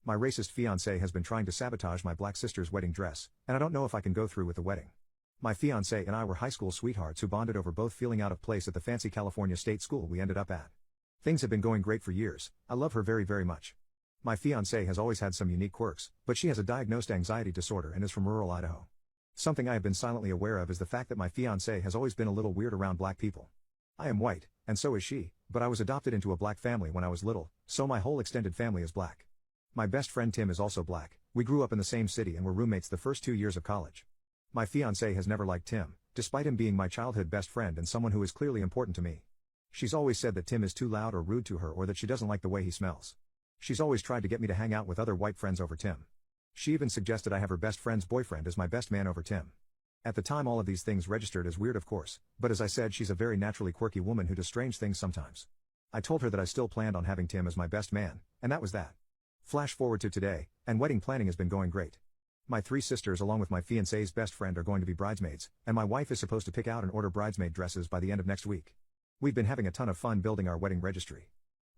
My racist fiancé has been trying to sabotage my black sister's wedding dress, and I don't know if I can go through with the wedding. My fiancé and I were high school sweethearts who bonded over both feeling out of place at the fancy California state school we ended up at. Things have been going great for years. I love her very, very much. My fiancé has always had some unique quirks, but she has a diagnosed anxiety disorder and is from rural Idaho. Something I have been silently aware of is the fact that my fiancé has always been a little weird around black people. I am white, and so is she, but I was adopted into a black family when I was little, so my whole extended family is black. My best friend Tim is also black. We grew up in the same city and were roommates the first 2 years of college. My fiancé has never liked Tim, despite him being my childhood best friend and someone who is clearly important to me. She's always said that Tim is too loud or rude to her or that she doesn't like the way he smells. She's always tried to get me to hang out with other white friends over Tim. She even suggested I have her best friend's boyfriend as my best man over Tim. At the time all of these things registered as weird of course, but as I said she's a very naturally quirky woman who does strange things sometimes. I told her that I still planned on having Tim as my best man, and that was that. Flash forward to today, and wedding planning has been going great. My 3 sisters along with my fiancé's best friend are going to be bridesmaids, and my wife is supposed to pick out and order bridesmaid dresses by the end of next week. We've been having a ton of fun building our wedding registry.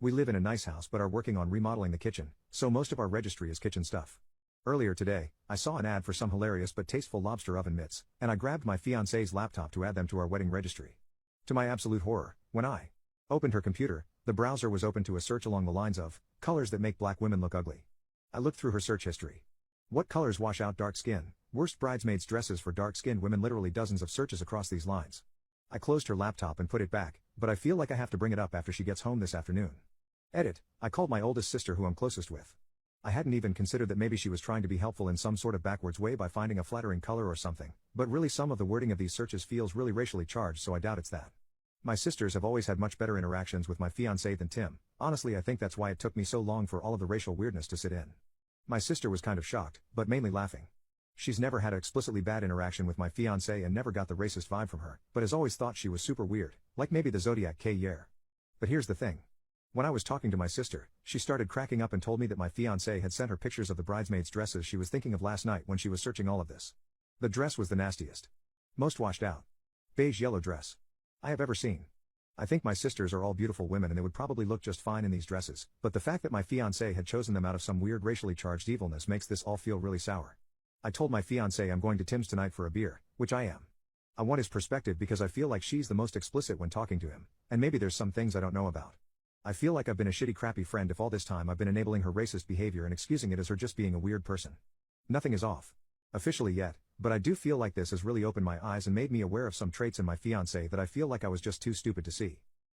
We live in a nice house but are working on remodeling the kitchen, so most of our registry is kitchen stuff. Earlier today, I saw an ad for some hilarious but tasteful lobster oven mitts, and I grabbed my fiancé's laptop to add them to our wedding registry. To my absolute horror, when I opened her computer, the browser was open to a search along the lines of colors that make black women look ugly. I looked through her search history. What colors wash out dark skin? Worst bridesmaids dresses for dark-skinned women, literally dozens of searches across these lines. I closed her laptop and put it back, but I feel like I have to bring it up after she gets home this afternoon. Edit. I called my oldest sister who I'm closest with. I hadn't even considered that maybe she was trying to be helpful in some sort of backwards way by finding a flattering color or something, but really some of the wording of these searches feels really racially charged, so I doubt it's that. My sisters have always had much better interactions with my fiancé than Tim. Honestly, I think that's why it took me so long for all of the racial weirdness to sit in. My sister was kind of shocked, but mainly laughing. She's never had an explicitly bad interaction with my fiancé and never got the racist vibe from her, but has always thought she was super weird, like maybe the Zodiac K-Year. But here's the thing. When I was talking to my sister, she started cracking up and told me that my fiancé had sent her pictures of the bridesmaids' dresses she was thinking of last night when she was searching all of this. The dress was the nastiest, most washed out, beige yellow dress I have ever seen. I think my sisters are all beautiful women and they would probably look just fine in these dresses, but the fact that my fiancé had chosen them out of some weird racially charged evilness makes this all feel really sour. I told my fiancé I'm going to Tim's tonight for a beer, which I am. I want his perspective because I feel like she's the most explicit when talking to him, and maybe there's some things I don't know about. I feel like I've been a shitty crappy friend if all this time I've been enabling her racist behavior and excusing it as her just being a weird person. Nothing is off officially yet, but I do feel like this has really opened my eyes and made me aware of some traits in my fiancé that I feel like I was just too stupid to see.